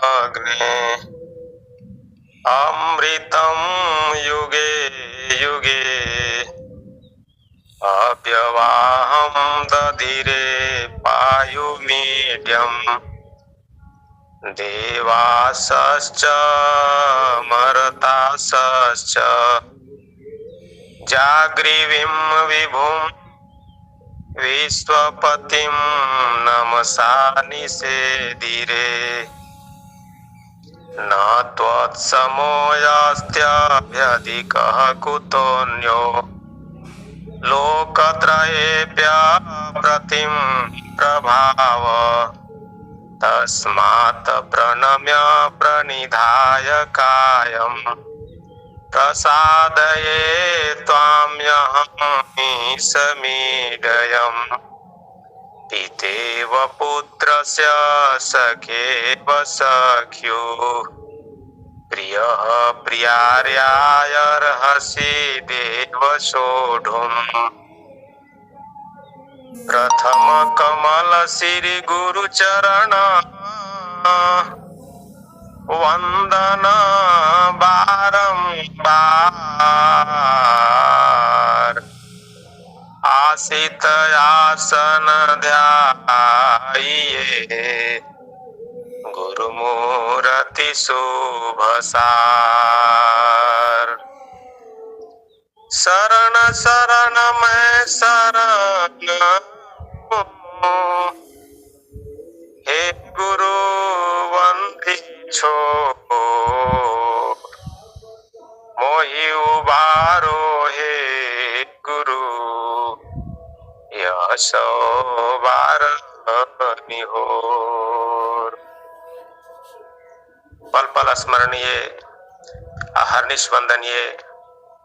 अग्ने अमृतं युगे युगे अव्यवाहं दधिरे पायुमीड्यम् देवासश्च मर्तासश्च जाग्रीवीं विभुं विश्वपतिं नमसा निषेधिरे न त्वत्समोऽस्त्यभ्यधिकः कुतोऽन्यो लोकत्रयेऽप्यप्रतिं प्रभाव तस्मात् प्रणम्य प्रणिधाय कायं प्रसादये त्वाम्यहं समीडयम् पितेव पुत्रस्य सखेव सख्युः प्रियः प्रियार्यायर्हसि देव सोढुम् प्रथम कमल श्री गुरुचरण वंदन बारंबार आसित आसन ध्याये गुरुमूर्ति शुभसार शरण शरण मैं शरण हे गुरु वंदी छो मोहि उबारो हे गुरु यशो बार निहोर। पल पल स्मरणीय अहर्निश वंदनीय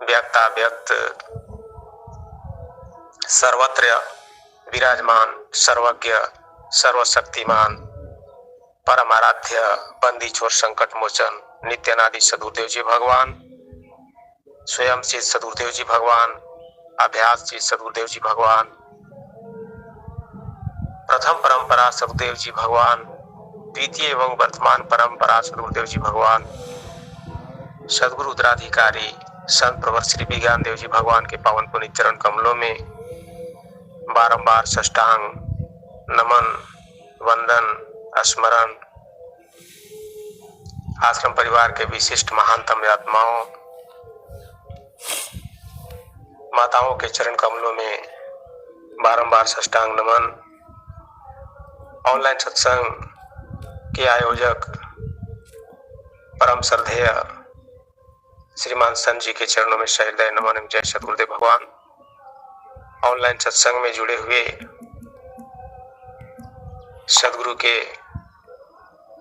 व्यक्ताव्यक्त सर्वत्र विराजमान सर्वज्ञ सर्वशक्तिमान परम आराध्य बंदी छोर संकट मोचन नित्यानादि सदगुरुदेव जी भगवान स्वयं श्री सदगुरुदेव जी भगवान अभ्यास श्री सदगुरुदेव जी भगवान प्रथम परंपरा सदगुरुदेव जी भगवान द्वितीय एवं वर्तमान परंपरा सदगुरुदेव जी भगवान सदगुरु उत्तराधिकारी संत प्रवर श्री विज्ञान देव जी भगवान के पावन पुनीत चरण कमलों में बारंबार साष्टांग नमन वंदन स्मरण। आश्रम परिवार के विशिष्ट महानतम आत्माओं माताओं के चरण कमलों में बारंबार साष्टांग नमन। ऑनलाइन सत्संग के आयोजक परम श्रद्धेय श्रीमान संत जी के चरणों में सहृदय नमन एवं जय सद्गुरुदेव भगवान। ऑनलाइन सत्संग में जुड़े हुए सदगुरु के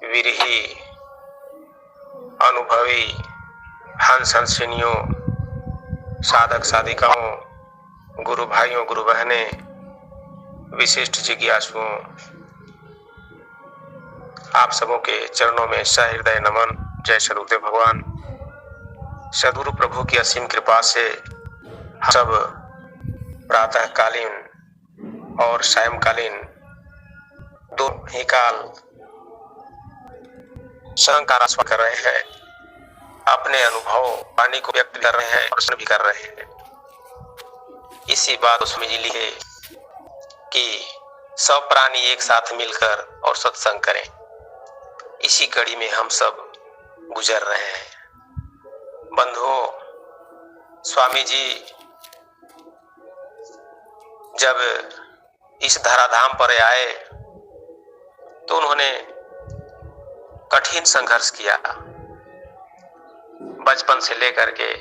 विरही अनुभवी हंस हंसिनियों साधक साधिकाओं गुरु भाइयों गुरु बहनें विशिष्ट जिज्ञासुओं आप सबों के चरणों में सहृदय नमन जय सद्गुरुदेव भगवान। सद्गुरु प्रभु की असीम कृपा से सब प्रातःकालीन और सायंकालीन दो ही काल संकार कर रहे हैं, अपने अनुभव वाणी को व्यक्त कर रहे हैं, प्रश्न भी कर रहे हैं। इसी बात उसमें जी लिखे कि सब प्राणी एक साथ मिलकर और सत्संग करें। इसी कड़ी में हम सब गुजर रहे हैं। बंधुओं, स्वामी जी जब इस धराधाम पर आए तो उन्होंने कठिन संघर्ष किया। बचपन से लेकर के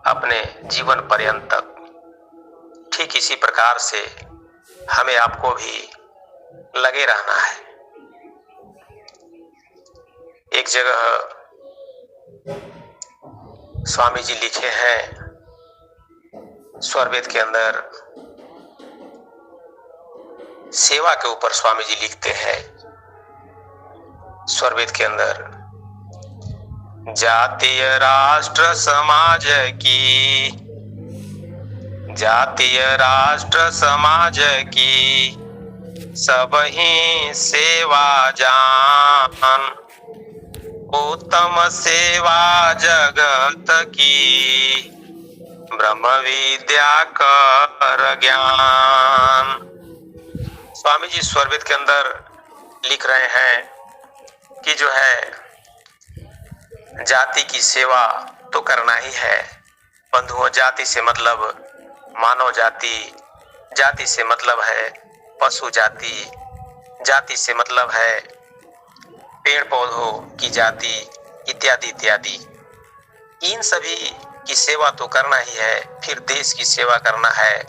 अपने जीवन पर्यंत तक ठीक इसी प्रकार से हमें आपको भी लगे रहना है। एक जगह स्वामी जी लिखे हैं स्वरवेद के अंदर, सेवा के ऊपर स्वामी जी लिखते हैं स्वरवेद के अंदर, जातीय राष्ट्र समाज की, जातीय राष्ट्र समाज की सब ही सेवा जान, उत्तम सेवा जगत की, ब्रह्म विद्या कर ज्ञान। स्वामी जी स्वरवेद के अंदर लिख रहे हैं कि जो है जाति की सेवा तो करना ही है बंधुओं। जाति से मतलब मानव जाति, जाति से मतलब है पशु जाति, जाति से मतलब है पेड़ पौधों की जाति इत्यादि इत्यादि। इन सभी की सेवा तो करना ही है, फिर देश की सेवा करना है,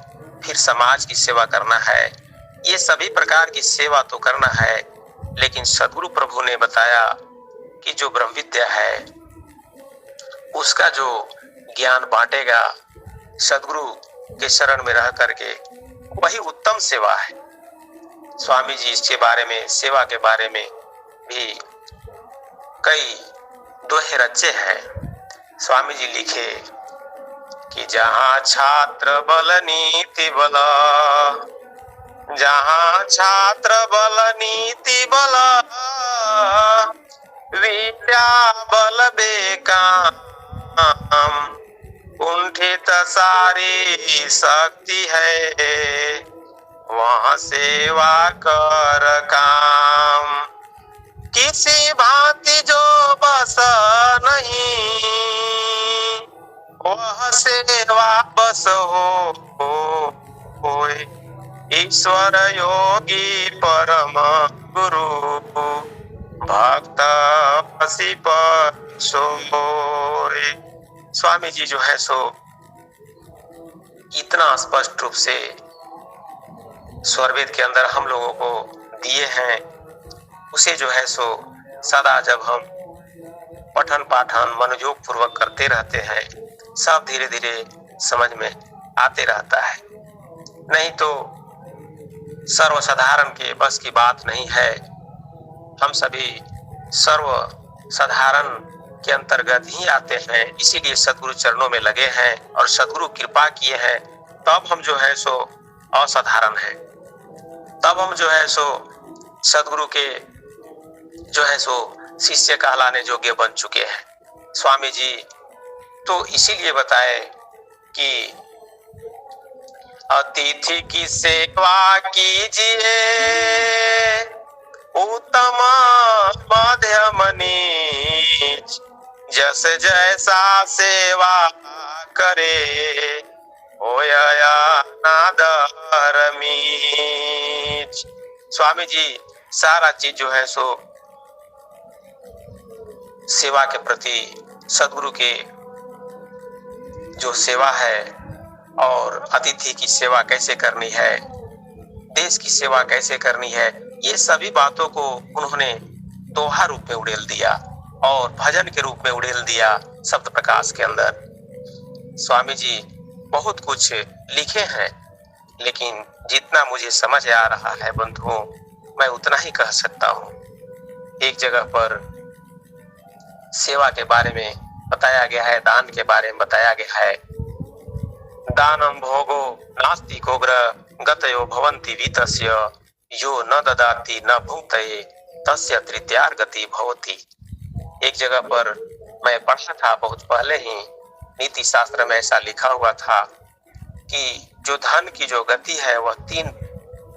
फिर समाज की सेवा करना है, ये सभी प्रकार की सेवा तो करना है। लेकिन सदगुरु प्रभु ने बताया कि जो ब्रह्म विद्या है उसका जो ज्ञान बांटेगा सदगुरु के शरण में रह करके, वही उत्तम सेवा है। स्वामी जी इसके बारे में, सेवा के बारे में भी कई दोहे रचे हैं। स्वामी जी लिखे कि जहाँ छात्र बल नीति बल, जहाँ छात्र बल नीति बल, विद्या बल बेकाम, कुंठित सारी शक्ति है, वहाँ सेवा कर काम। किसी भांति जो बस नहीं, वह सेवा बस होए। ईश्वर योगी परम गुरु, भक्त पसी पर सोए। स्वामी जी जो है सो इतना स्पष्ट रूप से स्वरवेद के अंदर हम लोगों को दिए हैं, उसे जो है सो सदा जब हम पठन पाठन मनोयोग पूर्वक करते रहते हैं, सब धीरे धीरे समझ में आते रहता है। नहीं तो सर्वसाधारण के बस की बात नहीं है। हम सभी सर्व साधारण के अंतर्गत ही आते हैं, इसीलिए सदगुरु चरणों में लगे हैं और सदगुरु कृपा किए हैं, तब हम जो है सो असाधारण हैं, तब हम जो है सो सदगुरु के जो है सो शिष्य कहलाने योग्य बन चुके हैं। स्वामी जी तो इसीलिए बताए कि अतिथि की सेवा कीजिए, उत्तम मध्यम नीच, जस जैसा सेवा करे, होया नादर मीच। स्वामी जी सारा चीज जो है सो सेवा के प्रति, सदगुरु के जो सेवा है और अतिथि की सेवा कैसे करनी है, देश की सेवा कैसे करनी है, ये सभी बातों को उन्होंने दोहा रूप में उड़ेल दिया और भजन के रूप में उड़ेल दिया शब्द प्रकाश के अंदर। स्वामी जी बहुत कुछ लिखे हैं, लेकिन जितना मुझे समझ आ रहा है बंधुओं, मैं उतना ही कह सकता हूँ। एक जगह पर सेवा के बारे में बताया गया है, दान के बारे में बताया गया है। दानम भोगो नास्ति कोग्र गतयो भवन्ति वितस्य, यो न ददाति न भुंक्तये तस्य तृतीयार गति भवति। एक जगह पर मैं पढ़ा था बहुत पहले ही, नीति शास्त्र में ऐसा लिखा हुआ था कि जो धन की जो गति है वह 3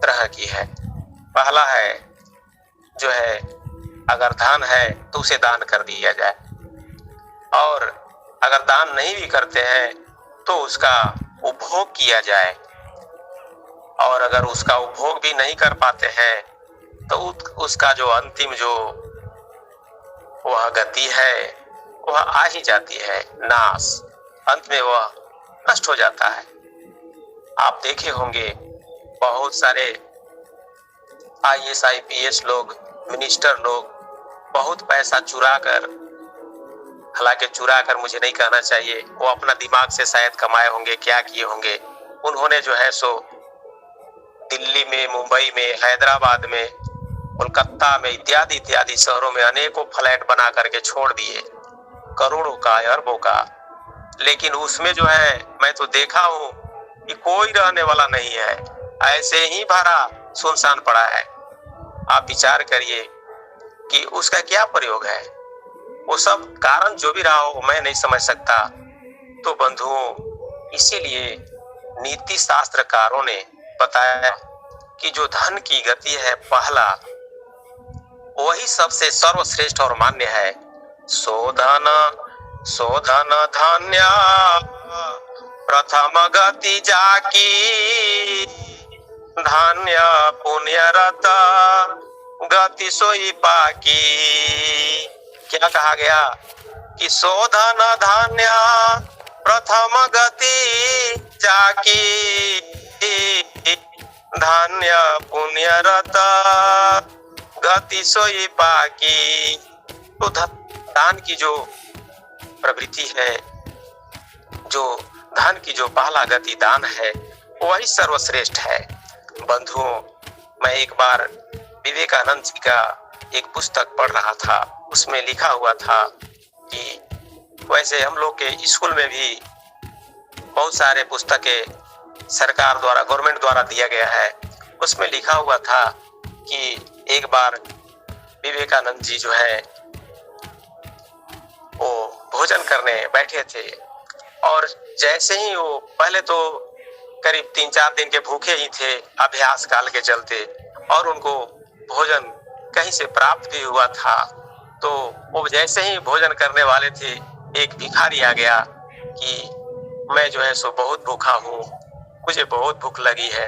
तरह की है। पहला है जो है अगर धन है तो उसे दान कर दिया जाए, और अगर दान नहीं भी करते हैं तो उसका उपभोग किया जाए, और अगर उसका उपभोग भी नहीं कर पाते हैं तो उसका जो अंतिम जो वह गति है वह आ ही जाती है, नाश। अंत में वह नष्ट हो जाता है। आप देखे होंगे बहुत सारे IAS IPS लोग, मिनिस्टर लोग बहुत पैसा चुरा कर, हालांकि चुरा कर मुझे नहीं कहना चाहिए, वो अपना दिमाग से शायद कमाए होंगे, क्या किए होंगे। उन्होंने जो है सो दिल्ली में, मुंबई में, हैदराबाद में, कोलकाता में इत्यादि इत्यादि शहरों में अनेकों फ्लैट बना करके छोड़ दिए, करोड़ों का, अरबों का। लेकिन उसमें जो है मैं तो देखा हूँ कि कोई रहने वाला नहीं है, ऐसे ही भरा सुनसान पड़ा है। आप विचार करिए कि उसका क्या प्रयोग है। वो सब कारण जो भी रहा हो मैं नहीं समझ सकता। तो बंधुओं, इसीलिए नीति शास्त्रकारों ने बताया कि जो धन की गति है पहला, वही सबसे सर्वश्रेष्ठ और मान्य है। शोधन शोधन धन्य प्रथम गति जाकी, धन्य पुण्यरत गति सोई पाकी। क्या कहा गया कि शोधन धन्य प्रथम गति जाकी, धन्य पुण्यरत गति सोई पाकी। तो दान की जो प्रवृत्ति है, जो धन की जो पहला गति दान है, वही सर्वश्रेष्ठ है। बंधुओं, मैं एक बार विवेकानंद जी का एक पुस्तक पढ़ रहा था, उसमें लिखा हुआ था कि वैसे हम लोग के स्कूल में भी बहुत सारे पुस्तकें सरकार द्वारा, गवर्नमेंट द्वारा दिया गया है। उसमें लिखा हुआ था कि एक बार विवेकानंद जी जो है वो भोजन करने बैठे थे, और जैसे ही वो, पहले तो करीब 3-4 दिन के भूखे ही थे अभ्यास काल के चलते, और उनको भोजन कहीं से प्राप्त भी हुआ था। तो वो जैसे ही भोजन करने वाले थे, एक भिखारी आ गया कि मैं जो है सो बहुत भूखा हूँ, मुझे बहुत भूख लगी है।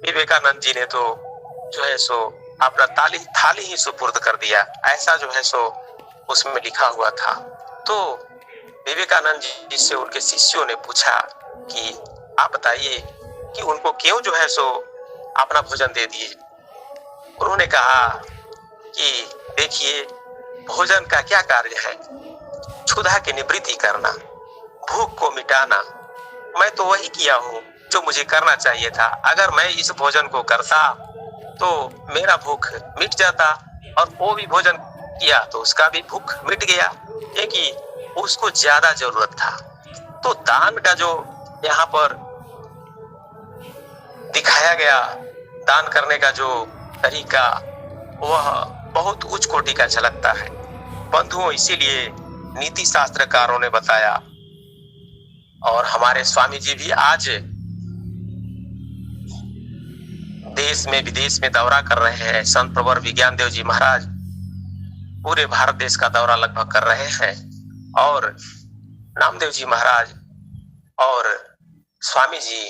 विवेकानंद जी ने तो जो है सो अपना थाली ही सुपुर्द कर दिया, ऐसा जो है सो उसमें लिखा हुआ था। तो विवेकानंद जी से उनके शिष्यों ने पूछा कि आप बताइए कि उनको क्यों जो है सो अपना भोजन दे दिए। उन्होंने कहा कि देखिए, भोजन का क्या कार्य है? क्षुधा की निवृत्ति करना, भूख को मिटाना। मैं तो वही किया हूँ जो मुझे करना चाहिए था। अगर मैं इस भोजन को करता तो मेरा भूख मिट जाता, और वो भी भोजन किया तो उसका भी भूख मिट गया, क्योंकि उसको ज्यादा जरूरत था। तो दान का जो यहाँ पर दिखाया गया, दान करने का जो तरीका, वह बहुत उच्च कोटि का झलकता है। बंधुओं, इसीलिए नीति शास्त्रकारों ने बताया, और हमारे स्वामी जी भी आज देश में विदेश में दौरा कर रहे हैं। संत प्रवर विज्ञान देव जी महाराज पूरे भारत देश का दौरा लगभग कर रहे हैं, और नामदेव जी महाराज और स्वामी जी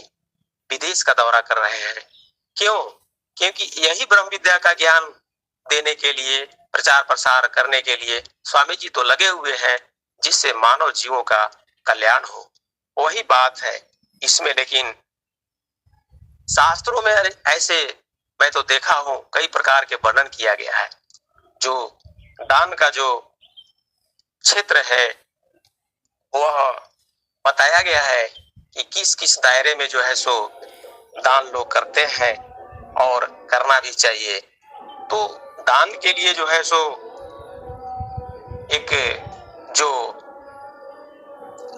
विदेश का दौरा कर रहे हैं। क्यों? क्योंकि यही ब्रह्म विद्या का ज्ञान देने के लिए, प्रचार प्रसार करने के लिए स्वामी जी तो लगे हुए हैं, जिससे मानव जीवों का कल्याण हो। वही बात है इसमें। लेकिन शास्त्रों में ऐसे मैं तो देखा हूं, कई प्रकार के वर्णन किया गया है। जो दान का जो क्षेत्र है, वह बताया गया है कि किस किस दायरे में जो है सो दान लोग करते हैं, और करना भी चाहिए। तो दान के लिए जो है सो एक जो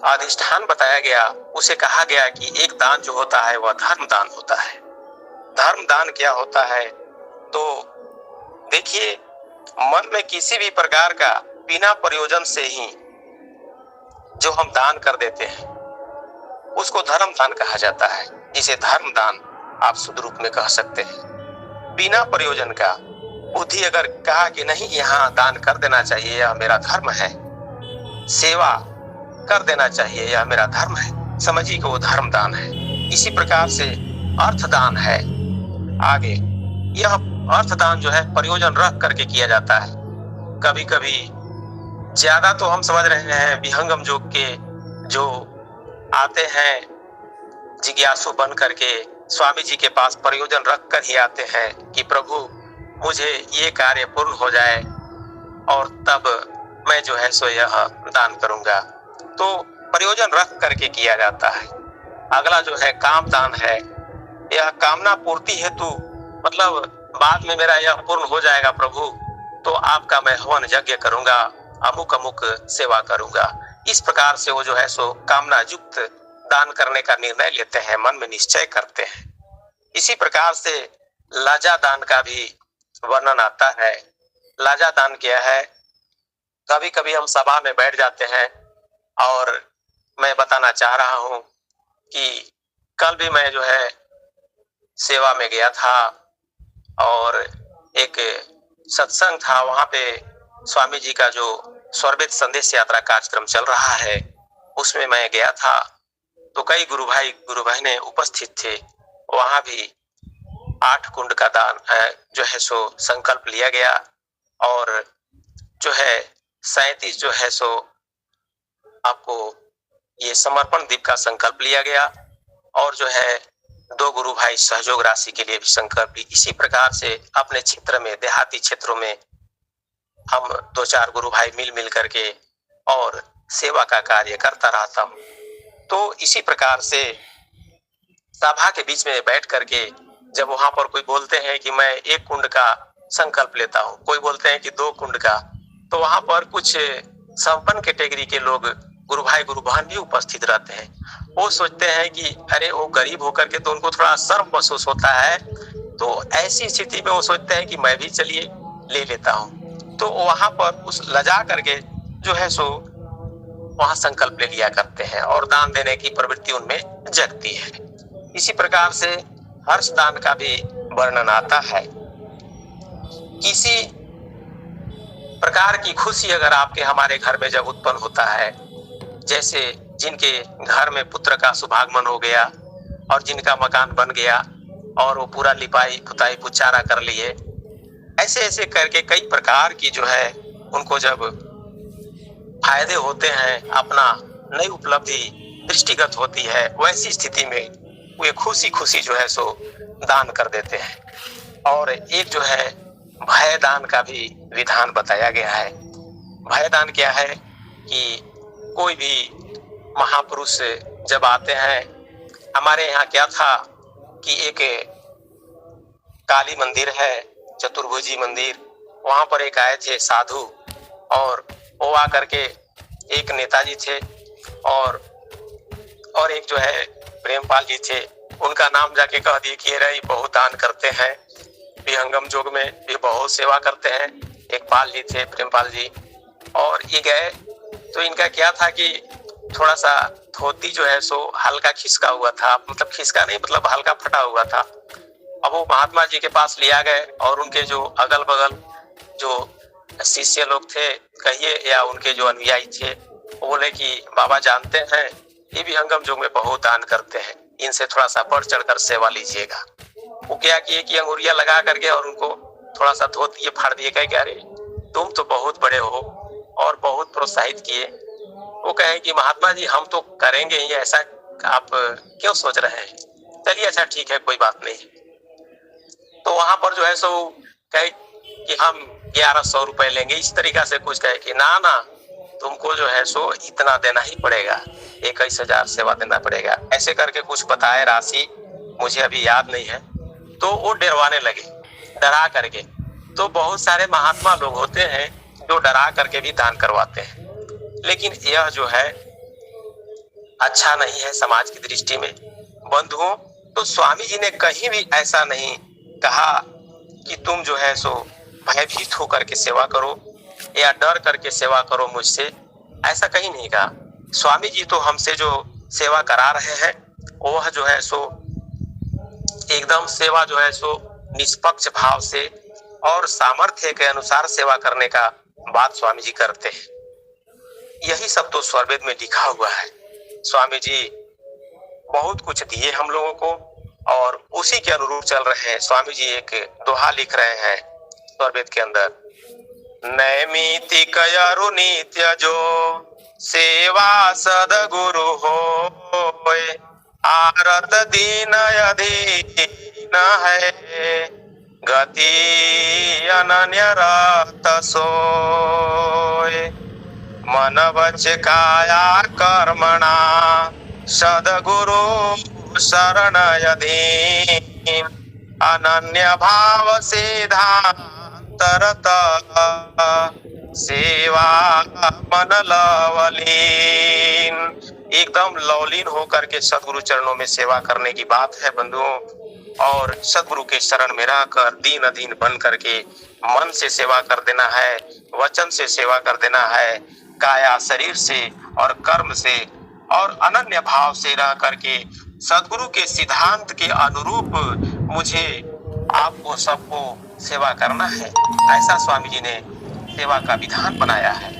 अधिष्ठान बताया गया, उसे कहा गया कि एक दान जो होता है वह धर्म दान होता है। धर्म दान क्या होता है? तो देखिए, मन में किसी भी प्रकार का बिना प्रयोजन से ही जो हम दान कर देते हैं, उसको धर्म दान कहा जाता है, जिसे धर्म दान आप शुद्ध रूप में कह सकते हैं। बिना प्रयोजन का बुद्धि अगर कहा कि नहीं, यहाँ दान कर देना चाहिए, यह मेरा धर्म है, सेवा कर देना चाहिए, यह मेरा धर्म है, समझिए कि वो धर्म दान है। इसी प्रकार से अर्थदान है। आगे यह अर्थदान जो है प्रयोजन रख करके किया जाता है। कभी कभी ज्यादा तो हम समझ रहे हैं, विहंगम योग के जो आते हैं जिज्ञासु बन करके स्वामी जी के पास प्रयोजन रख कर ही आते हैं कि प्रभु मुझे ये कार्य पूर्ण हो जाए, और तब मैं जो है सो यह दान करूंगा। तो प्रयोजन रख करके किया जाता है। अगला जो है काम दान है। यह कामना पूर्ति हेतु, मतलब बाद में मेरा यह पूर्ण हो जाएगा प्रभु, तो आपका मैं हवन यज्ञ करूंगा, अमुक अमुक सेवा करूंगा। इस प्रकार से वो जो है सो कामना युक्त दान करने का निर्णय लेते हैं, मन में निश्चय करते हैं। इसी प्रकार से लाजा दान का भी वर्णन आता है। लाजा दान क्या है? कभी कभी हम सभा में बैठ जाते हैं और मैं बताना चाह रहा हूं कि कल भी मैं जो है सेवा में गया था और एक सत्संग था। वहां पे स्वामी जी का जो स्वरवेद संदेश यात्रा कार्यक्रम चल रहा है उसमें मैं गया था। तो कई गुरु बहनें उपस्थित थे। वहां भी 8 कुंड का दान जो है सो संकल्प लिया गया और जो है 37 जो है सो आपको ये समर्पण दीप का संकल्प लिया गया और जो है 2 गुरु भाई सहयोग राशि के लिए भी संकल्प ली। इसी प्रकार से अपने क्षेत्र में देहाती क्षेत्रों में हम 2-4 गुरु भाई मिल करके और सेवा का कार्य करता रहता हूँ। तो इसी प्रकार से सभा के बीच में बैठ करके जब वहां पर कोई बोलते हैं कि मैं 1 कुंड का संकल्प लेता हूँ, कोई बोलते हैं कि 2 कुंड का, तो वहां पर कुछ संपन्न कैटेगरी के लोग गुरु भाई गुरु बहन भी उपस्थित रहते हैं। वो सोचते हैं कि अरे वो गरीब होकर के तो उनको थोड़ा शर्म महसूस होता है, तो ऐसी स्थिति में वो सोचते हैं कि मैं भी चलिए ले लेता हूँ। तो वहां पर उस लजा करके जो है सो वहां संकल्प ले लिया करते हैं और दान देने की प्रवृत्ति उनमें जगती है। इसी प्रकार से हर्ष दान का भी वर्णन आता है। किसी प्रकार की खुशी अगर आपके हमारे घर में जब उत्पन्न होता है, जैसे जिनके घर में पुत्र का शुभागमन हो गया और जिनका मकान बन गया और वो पूरा लिपाई पुताई पुचारा कर लिए, ऐसे ऐसे करके कई प्रकार की जो है उनको जब फायदे होते हैं, अपना नई उपलब्धि दृष्टिगत होती है, वैसी स्थिति में वे खुशी खुशी जो है सो दान कर देते हैं। और एक जो है भय दान का भी विधान बताया गया है। भय दान क्या है कि कोई भी महापुरुष जब आते हैं, हमारे यहाँ क्या था कि एक काली मंदिर है, चतुर्भुजी मंदिर, वहां पर एक आए थे साधु और वो आकर के एक नेताजी थे और एक जो है प्रेमपाल जी थे, उनका नाम जाके कह दिए कि ये बहुत दान करते हैं, विहंगम जोग में भी बहुत सेवा करते हैं। एक पाल जी थे, प्रेमपाल जी, और ये गए तो इनका क्या था कि थोड़ा सा धोती जो है सो हल्का खिसका हुआ था, मतलब खिसका नहीं, मतलब हल्का फटा हुआ था। अब वो महात्मा जी के पास लिया गए और उनके जो अगल बगल जो शिष्य लोग थे कहिए या उनके जो अनुयायी थे, वो बोले कि बाबा जानते हैं ये भी हंगम जोग में बहुत दान करते हैं, इनसे थोड़ा सा बढ़ चढ़कर सेवा लीजिएगा। वो क्या किए कि अंगुरिया लगा करके और उनको थोड़ा सा धोती फाड़ दिए, कहे कि अरे तुम तो बहुत बड़े हो, और बहुत प्रोत्साहित किए। वो कहे कि महात्मा जी हम तो करेंगे ही, ऐसा आप क्यों सोच रहे हैं, चलिए अच्छा ठीक है कोई बात नहीं। तो वहां पर जो है सो कहे कि हम 1100 रुपए लेंगे, इस तरीका से कुछ कहे कि ना ना तुमको जो है सो इतना देना ही पड़ेगा, 21,000 सेवा देना पड़ेगा, ऐसे करके कुछ बताए राशि, मुझे अभी याद नहीं है। तो वो डरवाने लगे, डरा करके। तो बहुत सारे महात्मा लोग होते हैं जो डरा करके भी दान करवाते हैं, लेकिन यह जो है अच्छा नहीं है समाज की दृष्टि में। बंधुओं, तो स्वामी जी ने कहीं भी ऐसा नहीं कहा कि तुम जो है सो भयभीत होकर के सेवा करो या डर करके सेवा करो मुझसे, ऐसा कहीं नहीं कहा। स्वामी जी तो हमसे जो सेवा करा रहे हैं वह जो है सो एकदम सेवा जो है सो निष्पक्ष भाव से और सामर्थ्य के अनुसार सेवा करने का बात स्वामी जी करते हैं। यही सब तो स्वरवेद में लिखा हुआ है। स्वामी जी बहुत कुछ दिए हम लोगों को और उसी के अनुरूप चल रहे हैं। स्वामी जी एक दोहा लिख रहे हैं स्वरवेद के अंदर, नैमितिक अरु नित्य जो सेवा सदगुरु होय, आरत दीन अधीन है, गति अनन्य रत सोय, मन वच काया कर्मणा सदगुरु शरण अधीन, अनन्य भाव सिद्धांतरत सेवा मन लवलीन। एकदम लवलीन होकर के सदगुरु चरणों में सेवा करने की बात है बंधुओं। और सदगुरु के शरण में रहकर दीन अधीन बन करके मन से सेवा कर देना है, वचन से सेवा कर देना है, काया शरीर से और कर्म से और अनन्य भाव से रह करके सदगुरु के सिद्धांत के अनुरूप मुझे आपको सबको सेवा करना है। ऐसा स्वामी जी ने सेवा का विधान बनाया है।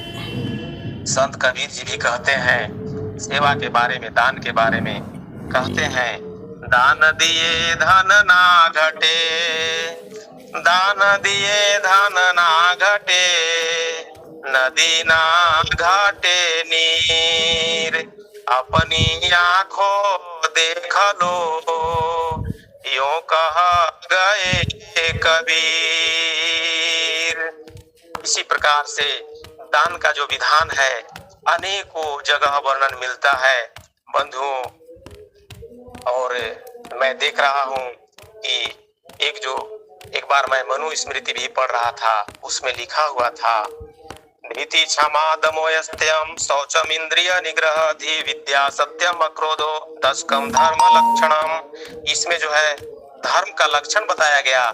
संत कबीर जी भी कहते हैं सेवा के बारे में, दान के बारे में कहते हैं, दान दिए धन ना घटे, दान दिए धन ना घटे, नदी ना घाटे नीर, अपनी आंखों देख लो, यूं कह गए कबीर। इसी प्रकार से दान का जो विधान है अनेकों जगह वर्णन मिलता है बंधुओं। और मैं देख रहा हूँ कि एक बार मैं मनु स्मृति भी पढ़ रहा था, उसमें लिखा हुआ था, धीति क्षमा दमोयस्त्यम शौचम इंद्रिय निग्रह धी विद्या सत्यम अक्रोधो दशकम धर्म लक्षणम। इसमें जो है धर्म का लक्षण बताया गया,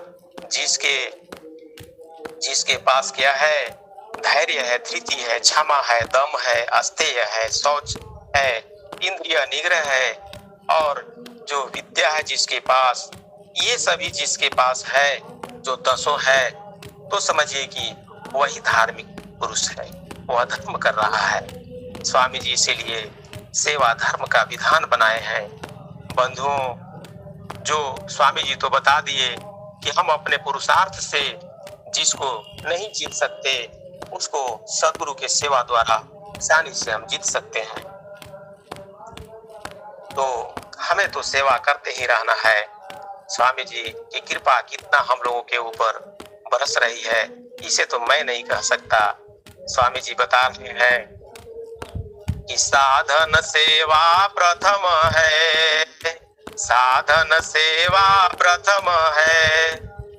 जिसके पास क्या है, धैर्य है, धृति है, क्षमा है, दम है, अस्तेय है, शौच है, इंद्रिय निग्रह है और जो विद्या है जिसके पास, ये सभी जिसके पास है, जो दसों है, तो समझिए कि वही धार्मिक पुरुष है, वह धर्म कर रहा है। स्वामी जी इसीलिए सेवा धर्म का विधान बनाए हैं। बंधुओं, जो स्वामी जी तो बता दिए कि हम अपने पुरुषार्थ से जिसको नहीं जीत सकते उसको सदगुरु के सेवा द्वारा आसानी से हम जीत सकते हैं। तो हमें तो सेवा करते ही रहना है। स्वामी जी की कृपा कितना हम लोगों के ऊपर बरस रही है, इसे तो मैं नहीं कह सकता। स्वामी जी बता रहे हैं कि साधन सेवा प्रथम है, साधन सेवा प्रथम है,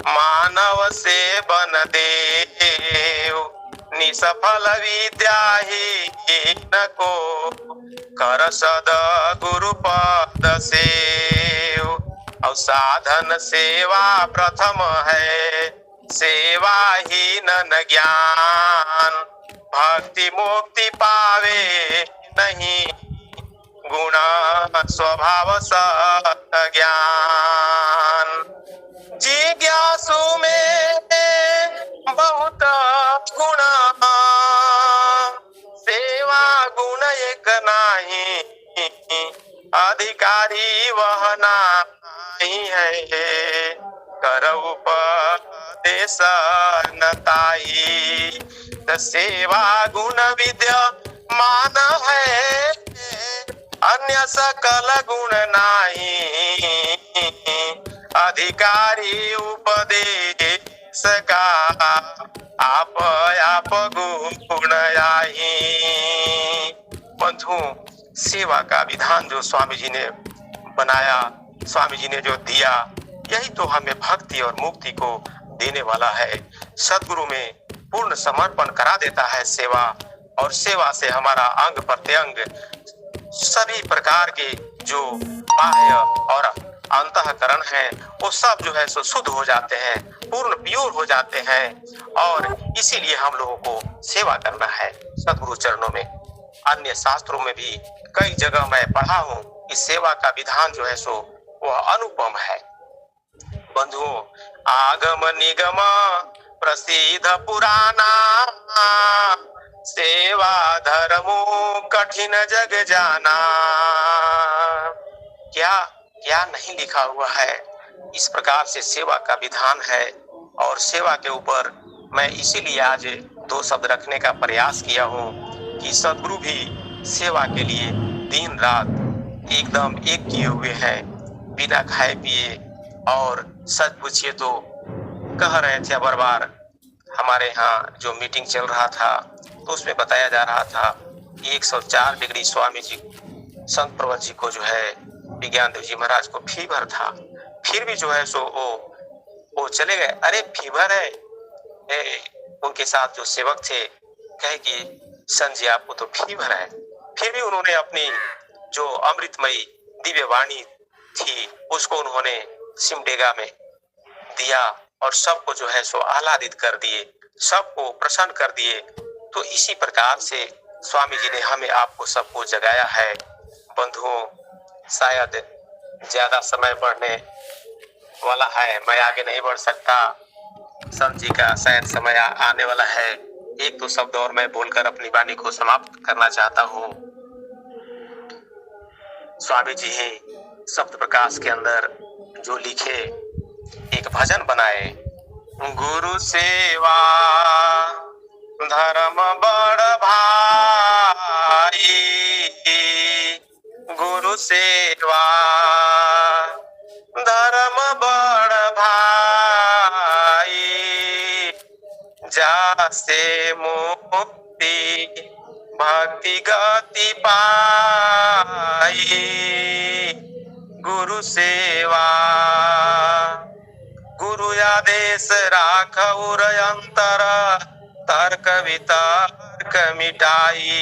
मानव से बन देव, निसफल विद्या न को, कर सद गुरु पद सेव। और साधन सेवा प्रथम है, सेवा ही न ज्ञान, भक्ति मुक्ति पावे नहीं, गुण स्वभाव सत ज्ञान। जिज्ञासु में बहुत गुण, सेवा गुण एक नाही, अधिकारी वह नहीं है, कर उपदेश न ताई। सेवा गुण विद्या मान है, अन्य सकल गुण नाही, अधिकारी उपदेश का आप गुण आही। बंधु, सेवा का विधान जो स्वामी जी ने बनाया, स्वामी जी ने जो दिया, यही तो हमें भक्ति और मुक्ति को देने वाला है। सदगुरु में पूर्ण समर्पण करा देता है सेवा, और सेवा से हमारा अंग प्रत्यंग सभी प्रकार के जो बाह्य और अंतःकरण है वो सब जो है सो शुद्ध हो जाते हैं, पूर्ण प्योर हो जाते हैं। और इसीलिए हम लोगों को सेवा करना है सदगुरु चरणों में। अन्य शास्त्रों में भी कई जगह मैं पढ़ा हूँ कि सेवा का विधान जो है सो वह अनुपम है। बंधुओं, आगम निगम प्रसिद्ध पुराना, सेवा धर्मो कठिन जग जाना। क्या नहीं लिखा हुआ है। इस प्रकार से सेवा का विधान है, और सेवा के ऊपर मैं इसीलिए आज 2 शब्द रखने का प्रयास किया हूँ कि सदगुरु भी सेवा के लिए दिन रात एकदम एक किए हुए हैं, बिना खाए पिए। और सच पूछिए तो कह रहे थे बार बार, हमारे यहाँ जो मीटिंग चल रहा था तो उसमें बताया जा रहा था 104 डिग्री स्वामी जी संत प्रवर जी को जो है विज्ञान देव जी महाराज को फीवर था, फिर भी जो है सो वो चले गए। अरे फीवर है, उनके साथ जो सेवक थे कहे कि संत जी आपको तो फीवर है, फिर भी उन्होंने अपनी जो अमृतमयी दिव्य वाणी थी उसको उन्होंने सिमडेगा में दिया और सबको जो है सो आह्लादित कर दिए, सबको प्रसन्न कर दिए। तो इसी प्रकार से स्वामी जी ने हमें आपको सबको जगाया है। बंधुओं, शायद ज्यादा समय बढ़ने वाला है, मैं आगे नहीं बढ़ सकता। संत जी का शायद समय आने वाला है। एक दो शब्द और मैं बोलकर अपनी वाणी को समाप्त करना चाहता हूँ। स्वामी जी ही सप्त प्रकाश के अंदर जो लिखे एक भजन बनाए, गुरु सेवा धर्म बड़ भाई, गुरु सेवा धर्म बड़ भाई, जासे मुक्ति भक्ति गति पाई, गुरु सेवा गुरु आदेश राखउर अंतर, तर्क वितर्क मिटाई,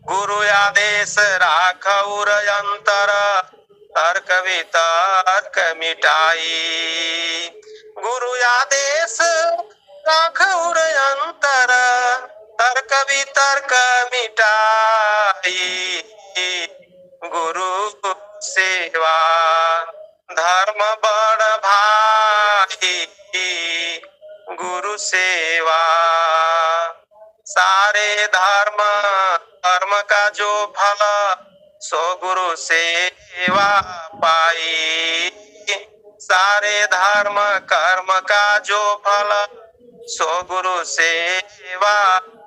गुरु आदेश राखउर अंतर, तर्क वितर्क मिटाई, गुरु आदेश राखउर अंतर, तर्क वितर्क मिटाई, गुरु सेवा धर्म बड़ भाई, गुरु सेवा सारे धर्म कर्म का जो फल, सो गुरु सेवा पाई, सारे धर्म कर्म का जो फल, सो गुरु सेवा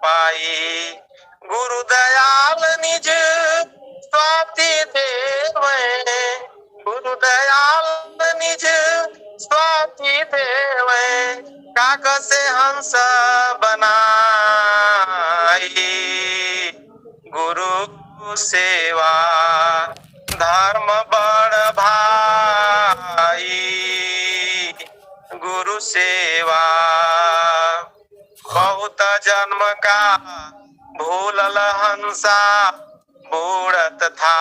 पाई, गुरु दयाल निज स्वाति देवे, गुरु दयाल निज स्वाति देवे, काक से हंस बनाई, गुरु सेवा धर्म बड़ भाई, गुरु सेवा बहुत जन्म का भूलल हंसा, बूढ़त था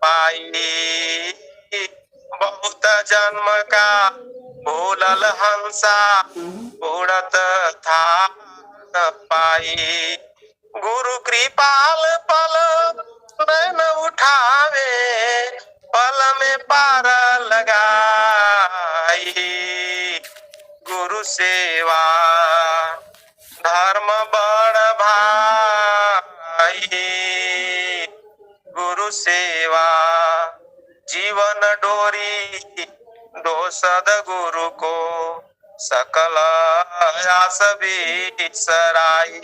पाई, बहुत जन्म का भूलल हंसा, बूढ़त था पाई, गुरु कृपाल पल नैन उठावे, पल में पार लगाई, गुरु सेवा धर्म बड़ भाई, गुरु सेवा जीवन डोरी दो सद्गुरु को, सकल आस बिसराई,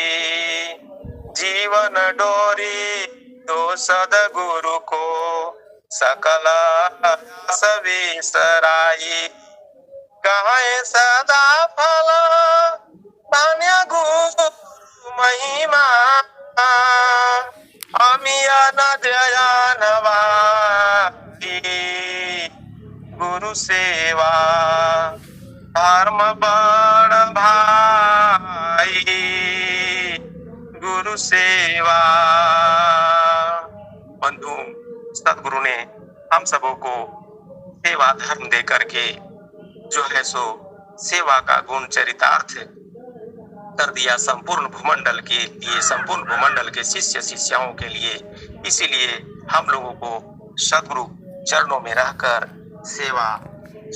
जीवन डोरी दो सद्गुरु को, सकल आस बिसराई, कहे सदा फल धन्य गुरु महिमा, अमिया नदयनवा, गुरु सेवा धर्म बड़ भाई, गुरु सेवा। बंधु, सदगुरु ने हम सबों को सेवा धर्म दे करके जो है सो सेवा का गुण चरितार्थ कर दिया संपूर्ण भूमंडल के लिए, संपूर्ण भूमंडल के शिष्य शिष्याओं के लिए। इसीलिए हम लोगों को सदगुरु चरणों में रहकर सेवा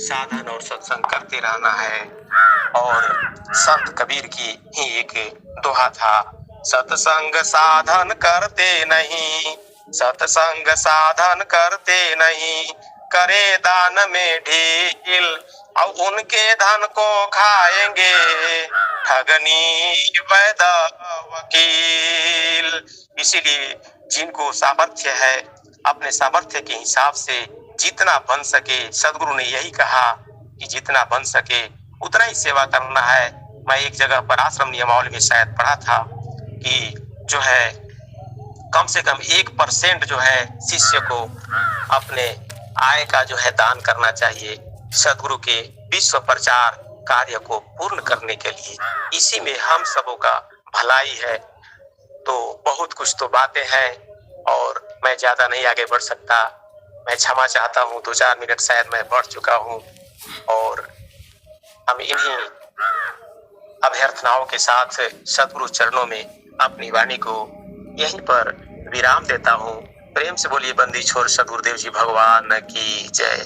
साधन और सत्संग करते रहना है। और संत कबीर की ही एक दोहा था, सत्संग साधन करते नहीं, सत्संग साधन करते नहीं, करे दान में ढील और उनके धन को खाएंगे ठगनी वैद वकील। इसीलिए जिनको सामर्थ्य है अपने सामर्थ्य के हिसाब से जितना बन सके, सदगुरु ने यही कहा कि जितना बन सके उतना ही सेवा करना है। मैं एक जगह पर आश्रम नियमावली में शायद पढ़ा था कि जो है कम से कम 1% जो है शिष्य को अपने आय का जो है दान करना चाहिए सदगुरु के विश्व प्रचार कार्य को पूर्ण करने के लिए। इसी में हम सबों का भलाई है। तो बहुत कुछ तो बातें हैं और मैं ज्यादा नहीं आगे बढ़ सकता। मैं क्षमा चाहता हूँ, 2-4 मिनट शायद मैं बढ़ चुका हूँ और हम इन्हीं अभ्यर्थनाओं के साथ सद्गुरु चरणों में अपनी वाणी को यहीं पर विराम देता हूँ। प्रेम से बोलिए बंदी छोड़ सद्गुरुदेव जी भगवान की जय।